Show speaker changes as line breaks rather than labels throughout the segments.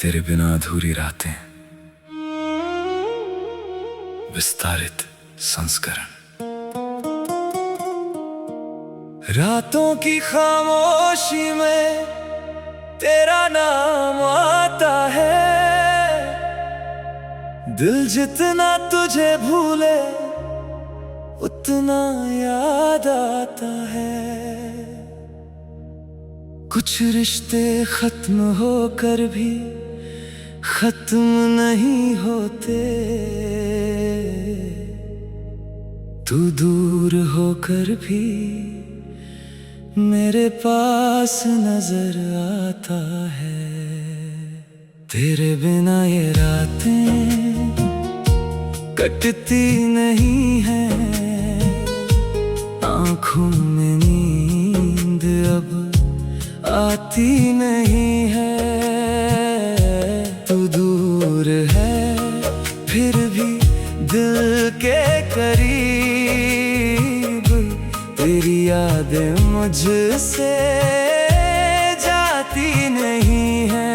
तेरे बिना अधूरी रातें, विस्तारित संस्करण। रातों की खामोशी में तेरा नाम आता है, दिल जितना तुझे भूले उतना याद आता है। कुछ रिश्ते खत्म होकर भी खत्म नहीं होते, तू दूर होकर भी मेरे पास नजर आता है। तेरे बिना ये रातें कटती नहीं है, आँखों में नींद अब आती नहीं है। तू दूर है फिर भी दिल के करीब, तेरी यादें मुझसे जाती नहीं है।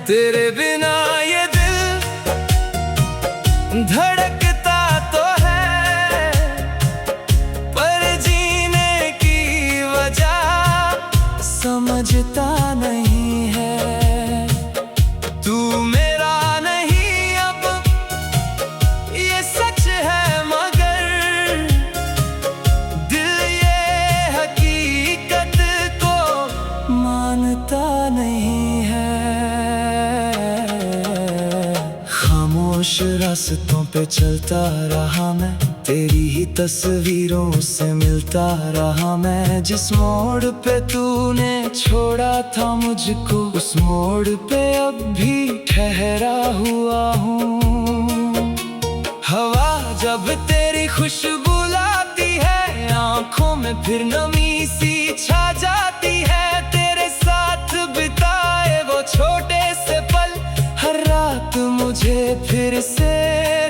तेरे बिना ये दिल धड़कता तो है, पर जीने की वजह समझता नहीं है। तू मेरा नहीं अब ये सच है, मगर दिल ये हकीकत को मानता नहीं है। खामोश रास्तों पे चलता रहा मैं, तेरी ही तस्वीरों से मिलता रहा मैं। जिस मोड़ पे तूने छोड़ा था मुझको, उस मोड़ पे अब भी ठहरा हुआ हूँ। हवा जब तेरी खुशबू लाती है, आंखों में फिर नमी सी छा जाती है। तेरे साथ बिताए वो छोटे से पल हर रात मुझे फिर से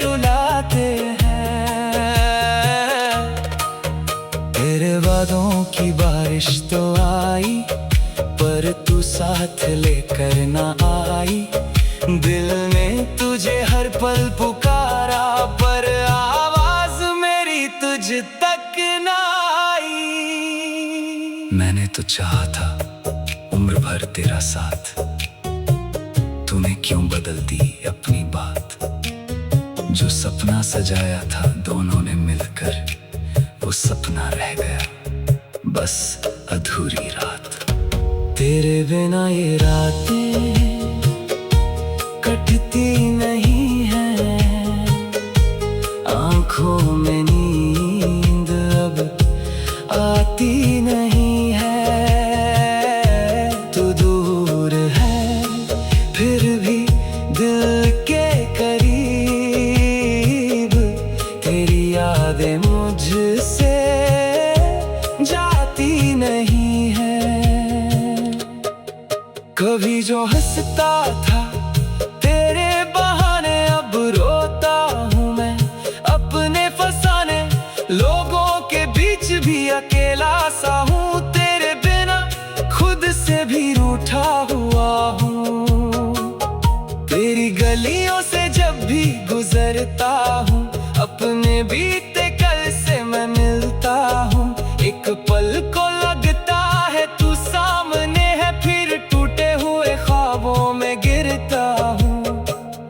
रुलाते हैं। तेरे वादों की बारिश तो आई, पर तू साथ लेकर ना आई। दिल ने तुझे हर पल पुकारा, पर आवाज मेरी तुझ तक ना आई। मैंने तो चाहा था उम्र भर तेरा साथ, तूने क्यों बदल दी अपनी बात। जो सपना सजाया था दोनों ने मिलकर, वो सपना रह गया बस अधूरी रात। तेरे बिना ये रातें कटती नहीं है, आंखों में नींद अब आती नहीं है। तू दूर है फिर भी दिल के करीब, तेरी यादें मुझसे जाती नहीं है। कभी जो हंसता था तेरे बहाने, अब रोता हूँ मैं अपने फसाने। लोगों के बीच भी अकेला सा हूँ, तेरे बिना खुद से भी रूठा हुआ हूँ। तेरी गलियों से जब भी गुजरता हूँ, अपने बीते कल से मैं मिलता हूँ। एक पल को लगता है तू सामने है, फिर टूटे हुए ख्वाबों में गिरता हूँ।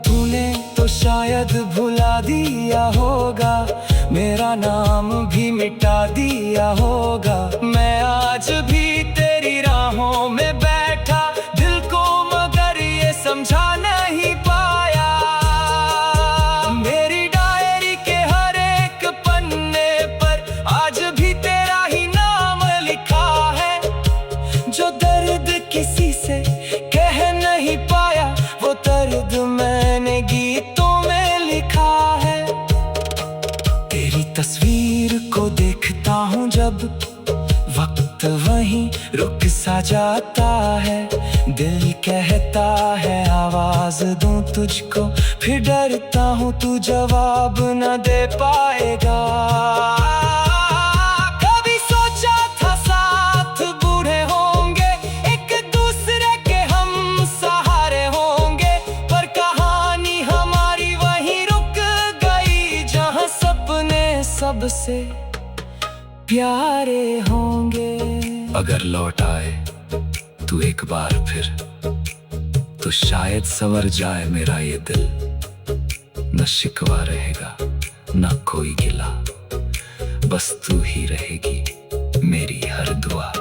तूने तो शायद भुला दिया होगा, मेरा नाम भी मिटा दिया होगा। मैं आज भी तेरी राहों में बैठा, दिल को मगर ये समझा नहीं पाया। मेरी डायरी के हर एक पन्ने पर आज भी तेरा ही नाम लिखा है। जो दर्द किसी से कह नहीं पाया, वो दर्द मैंने गीतों में लिखा है। तेरी तस्वीर को देखता हूँ जब, वक्त वहीं रुक सा जाता है। दिल कहता है आवाज दूं तुझको, फिर डरता हूँ तू जवाब न दे पाएगा। कभी सोचा था साथ बूढ़े होंगे, एक दूसरे के हम सहारे। से प्यारे होंगे।
अगर लौट आए तू एक बार फिर, तो शायद संवर जाए मेरा ये दिल। न शिकवा रहेगा न कोई गिला, बस तू ही रहेगी मेरी हर दुआ।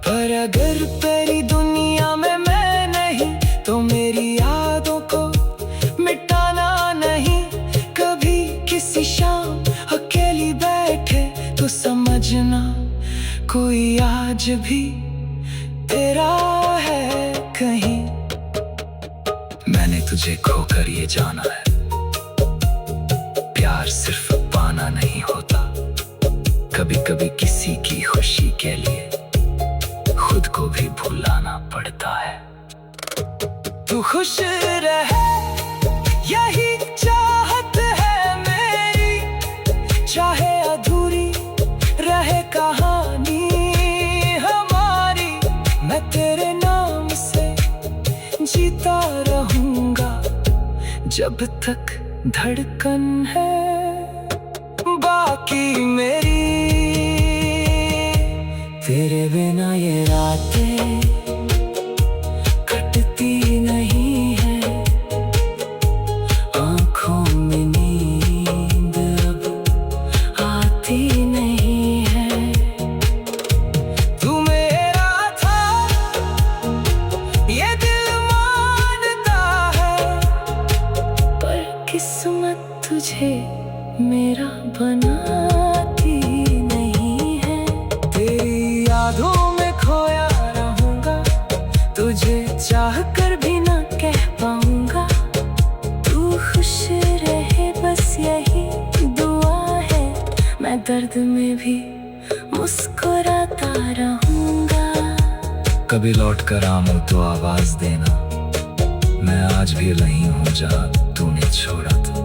पर अगर तेरी दुनिया में मैं नहीं, तो मेरी यादों को मिटाना नहीं। कभी किसी शाम अकेली बैठे तो समझना, कोई आज भी तेरा है कहीं।
मैंने तुझे खोकर ये जाना है, प्यार सिर्फ पाना नहीं होता। कभी कभी किसी की खुशी के लिए खुद को भी भुलाना पड़ता है।
तू खुश रहे यही चाहत है मेरी, चाहे अधूरी रहे कहानी हमारी। मैं तेरे नाम से जीता रहूंगा जब तक धड़कन है बाकी मेरी। तेरे बिना ये रातें कटती नहीं है, आँखों में नींद अब आती नहीं है। तू मेरा था ये दिल मानता है, पर किस्मत तुझे मेरा बनाती नहीं है। तेरी यादों में खोया रहूंगा, तुझे चाह कर भी ना कह पाऊंगा। तू खुश रहे बस यही दुआ है, मैं दर्द में भी मुस्कुराता रहूंगा।
कभी लौट कर आऊं तो आवाज देना, मैं आज भी नहीं हूँ जहाँ तूने छोड़ा था।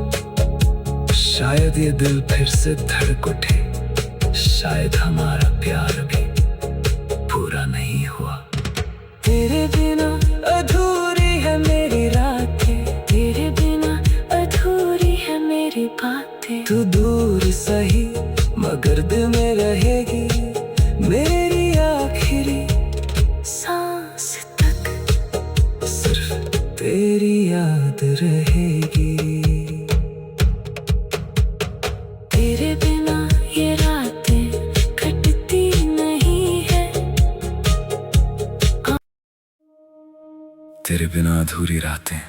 शायद ये दिल फिर से धड़क उठे, शायद हमारा प्यार भी पूरा नहीं हुआ।
तेरे बिना अधूरी है मेरी रातें, तेरे बिना अधूरी है मेरी बातें। तू दूर सही मगर दिल में रहेगी मेरी आखिरी सांस तक, सिर्फ तेरी याद रहेगी। तेरे बिना ये रातें कटती नहीं है।
तेरे बिना अधूरी रातें,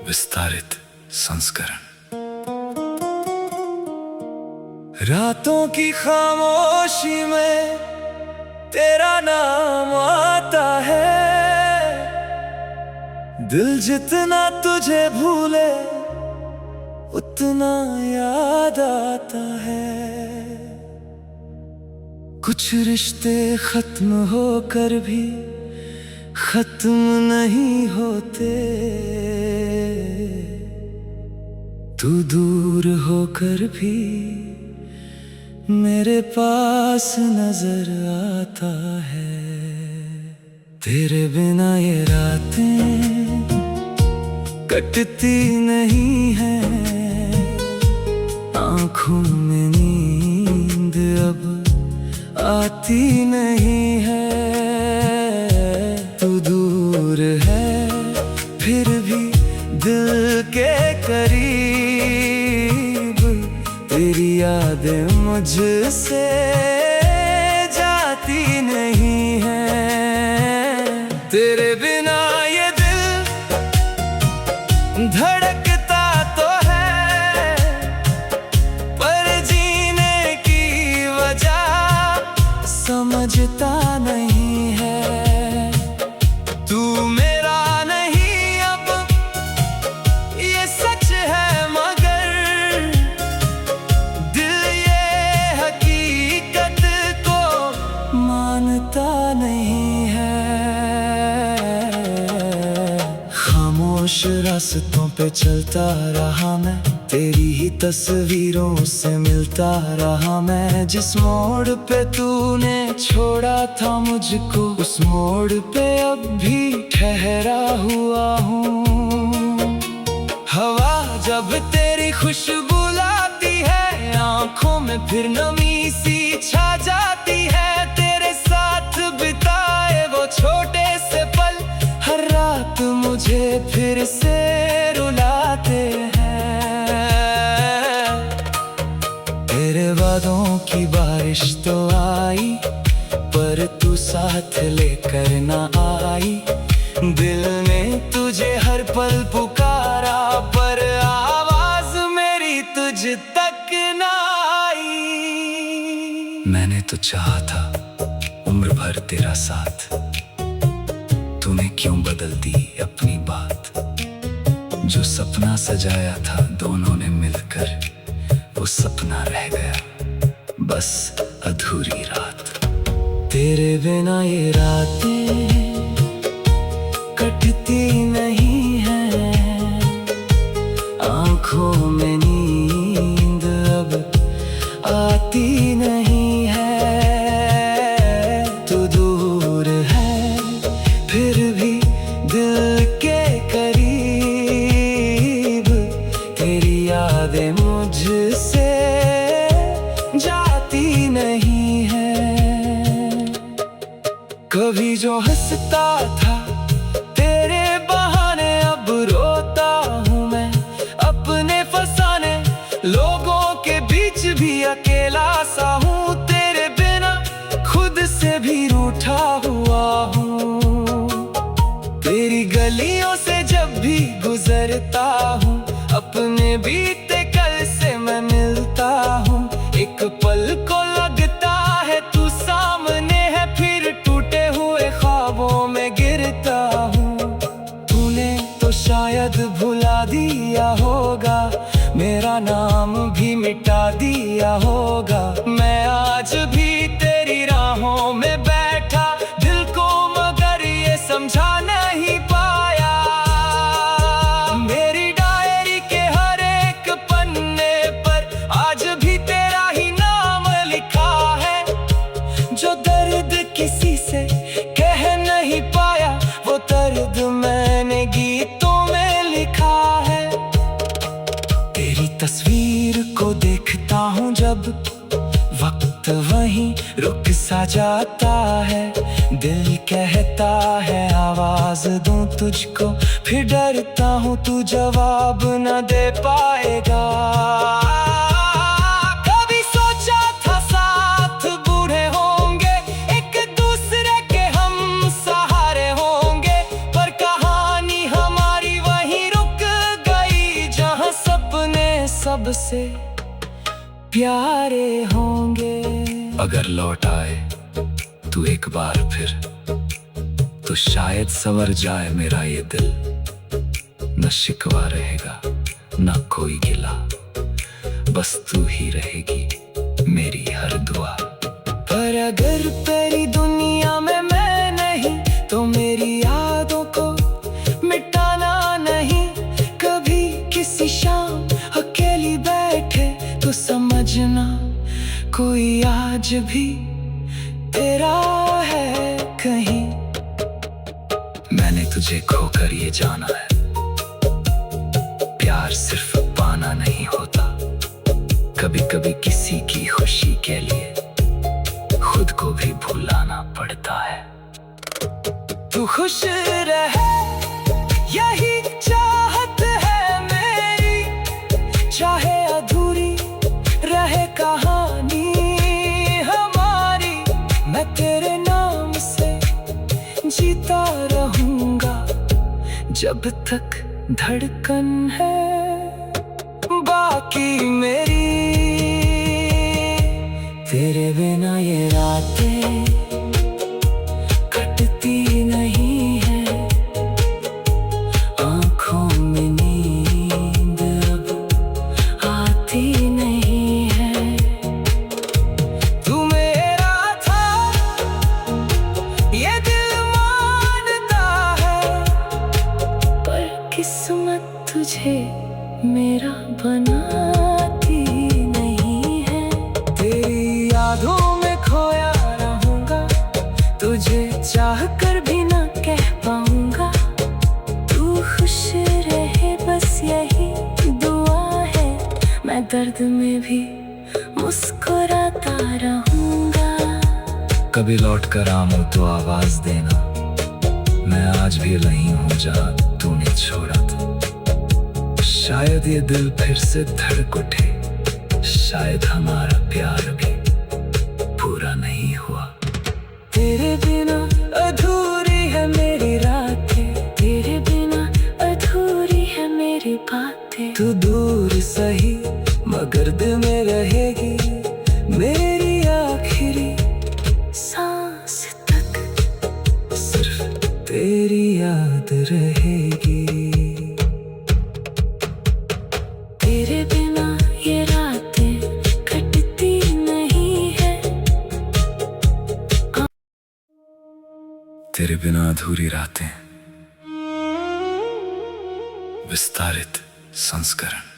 विस्तारित संस्करण।
रातों की खामोशी में तेरा नाम आता है। दिल जितना तुझे भूले उतना याद आता है। कुछ रिश्ते खत्म होकर भी खत्म नहीं होते, तू दूर होकर भी मेरे पास नजर आता है। तेरे बिना ये रातें कटती नहीं है, आँखों में नींद अब आती नहीं है। तू दूर है फिर भी दिल के करीब, तेरी यादें मुझसे जाती नहीं है। तेरे बिना ये दिल धड़कता तो है, पर जीने की वजह समझता नहीं है। तू मेरा नहीं अब ये सच है, मगर दिल ये हकीकत को मानता नहीं है। खामोश रास्तों पे चलता रहा मैं, तेरी ही तस्वीरों से मिलता रहा मैं। जिस मोड़ पे तूने छोड़ा था मुझको, उस मोड़ पे अब भी ठहरा हुआ हूँ। हवा जब तेरी खुशबू लाती आंखों में फिर नमी सी छा जाती है। तेरे साथ बिताए वो छोटे से पल हर रात मुझे फिर से रुलाते हैं। तेरे वादों की बारिश तो आई पर तू साथ लेकर ना आई। दिल ने तुझे हर पल पुकारा पर आवाज मेरी तुझ तक ना आई।
मैंने तो चाहा था उम्र भर तेरा साथ, तूने क्यों बदल दी अपनी बात। जो सपना सजाया था दोनों ने मिलकर, वो सपना रह गया बस अधूरी रात।
तेरे बिना ये रातें कटती नहीं है, आंखों में नींद अब आती नहीं है। तू दूर है फिर भी दिल के करीब, तेरी यादें मुझसे जाती नहीं है। कभी जो हंसता था तेरे बहाने अब रोता हूँ मैं अपने फसाने। लोगों के बीच भी अकेला सा हूँ, तेरे बिना खुद से भी रूठा हुआ हूँ। तेरी गलियों से जब भी गुजरता हूँ, अपने बीते कल से मैं मिलता हूँ। एक पल को लगता है तू सामने है, फिर टूटे हुए ख्वाबों में गिरता हूँ। तूने तो शायद भुला दिया होगा, मेरा नाम भी मिटा दिया होगा। मैं आज भी तेरी राहों में बैठा दिल को मगर ये समझा नहीं पाया। मेरी डायरी के हर एक पन्ने पर आज भी तेरा ही नाम लिखा है। जो दर्द किसी से कह नहीं पाया, वो दर्द मैंने गीतों में लिखा है। तेरी तस्वीर को देखता हूँ जब, वक्त वहीं रुक सा जाता है। दिल कहता है आवाज दूं तुझको, फिर डरता हूँ तू जवाब न दे पाएगा। कभी सोचा था साथ बूढ़े होंगे, एक दूसरे के हम सहारे होंगे, पर कहानी हमारी वहीं रुक गई जहाँ सपने सबसे प्यारे होंगे।
अगर लौट आए तू एक बार फिर, तो शायद संवर जाए मेरा ये दिल। न शिकवा रहेगा न कोई गिला, बस तू ही रहेगी मेरी हर दुआ।
पर अगर तेरी दुनिया में मैं नहीं, तो मेरी यादों को मिटाना नहीं। कभी किसी शाम अकेली बैठे तो समझना कोई आज भी तेरा है कहीं।
मैंने तुझे खोकर ये जाना है, प्यार सिर्फ पाना नहीं होता। कभी कभी किसी की खुशी के लिए खुद को भी भुलाना पड़ता है।
तू खुश रहे यही चाहत है मेरी, चाहे अधूरी रहे कहानी हमारी। मैं तेरे नाम से जीता रहूंगा जब तक धड़कन है बाकी मेरी। तेरे बिना ये रातें कटती नहीं है, आंखों में नींद अब आती नहीं है। तू मेरा था ये दिल मानता है, पर किस्मत तुझे मेरा बनाती नहीं है। तेरी यादों में खोया रहूंगा, तुझे चाह कर भी ना कह पाऊंगा। तू खुश रहे बस यही दुआ है, मैं दर्द में भी
मुस्कुराता रहूंगा।
कभी लौट कर आऊं तो आवाज देना, मैं आज भी नहीं हूँ जहाँ तूने छोड़ा था। शायद ये दिल फिर से धड़क उठे, शायद हमारा प्यार भी पूरा नहीं हुआ।
तेरे बिना अधूरी है मेरी रातें, तेरे बिना अधूरी है मेरी बातें।
तू दूर सही मगर दिल में रहेगी, मेरी आखिरी
सांस तक
सिर्फ तेरी याद रहेगी।
तेरे बिना ये रातें कटती नहीं है।
तेरे बिना अधूरी रातें, विस्तारित संस्करण।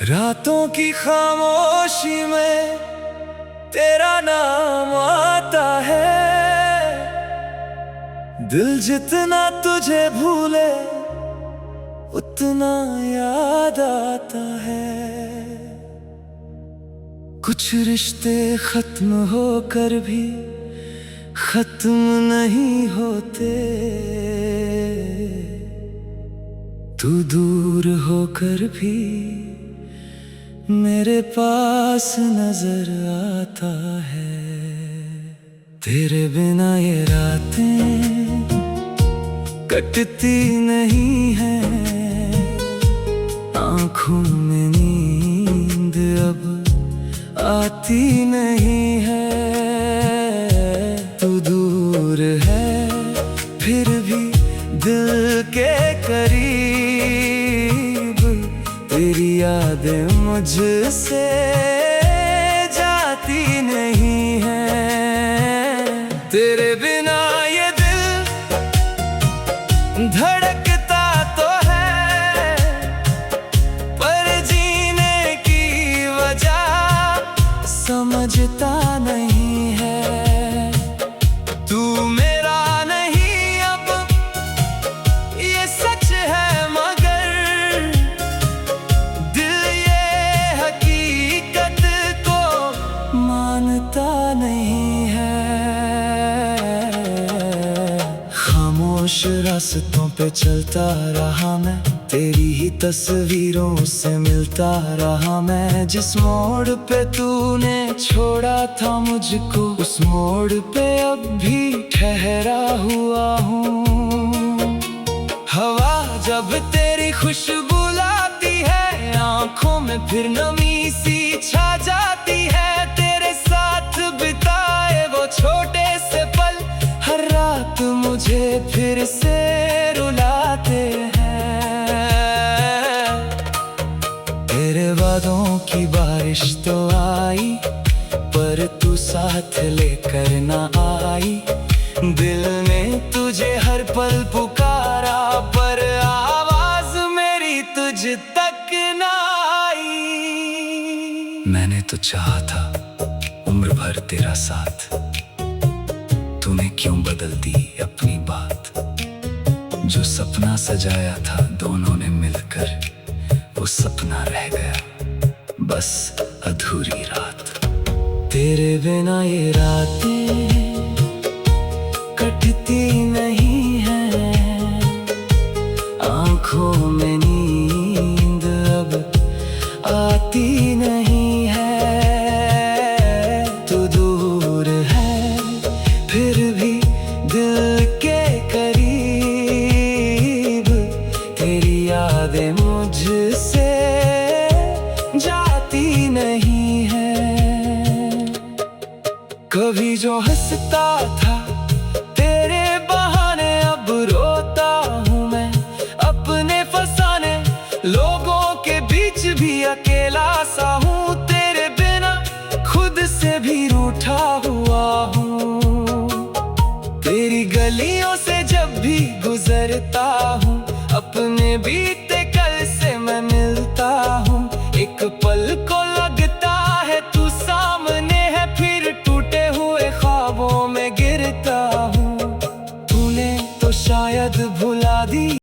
रातों की खामोशी में तेरा नाम आता है, दिल जितना तुझे भूले उतना याद आता है। कुछ रिश्ते खत्म होकर भी खत्म नहीं होते, तू दूर होकर भी मेरे पास नजर आता है। तेरे बिना ये रातें कटती नहीं है, आँखों में नींद अब आती नहीं है। तू दूर है फिर भी दिल के करीब, तेरी यादें मुझसे जाती नहीं है। तेरे बिना ये दिल धड़कता तो है, पर जीने की वजह समझता नहीं है। तू मेरा नहीं अब ये सच है, मगर दिल ये हकीकत को मानता नहीं है। खामोश रास्तों पे चलता रहा मैं, तेरी ही तस्वीरों से मिलता रहा मैं। जिस मोड़ पे तूने छोड़ा था मुझको, उस मोड़ पे अब भी ठहरा हुआ हूँ। हवा जब तेरी खुशबू लाती है, आंखों में फिर नमी सी छा जाती है। तेरे साथ बिताए वो छोटे से पल हर रात मुझे फिर से रुलाते हैं। तेरे वादों की बारिश तो आई, पर तू साथ लेकर ना आई। दिल ने तुझे हर पल पुकारा, पर आवाज मेरी तुझ तक ना आई।
मैंने तो चाहा था उम्र भर तेरा साथ, तूने क्यों बदल दी अपनी बात। जो सपना सजाया था दोनों ने मिलकर, वो सपना रह गया बस अधूरी रात।
तेरे बिना ये रातें कटती नहीं है, आंखों में नींद अब आती नहीं है। तू दूर है फिर भी दिल के करीब, तेरी यादें मुझसे जाती नहीं है। कभी जो हंसता था तेरे बहाने, अब रोता हूँ मैं अपने फसाने। लोगों के बीच भी अकेला सा हूँ, तेरे बिना खुद से भी रूठा हुआ हूँ। तेरी गलियों से जब भी गुजरता हूँ, अपने बीते कल से मैं मिलता हूँ। एक पल को लगता है तू सामने है, फिर टूटे हुए ख्वाबों में गिरता हूँ। तूने तो शायद भुला दी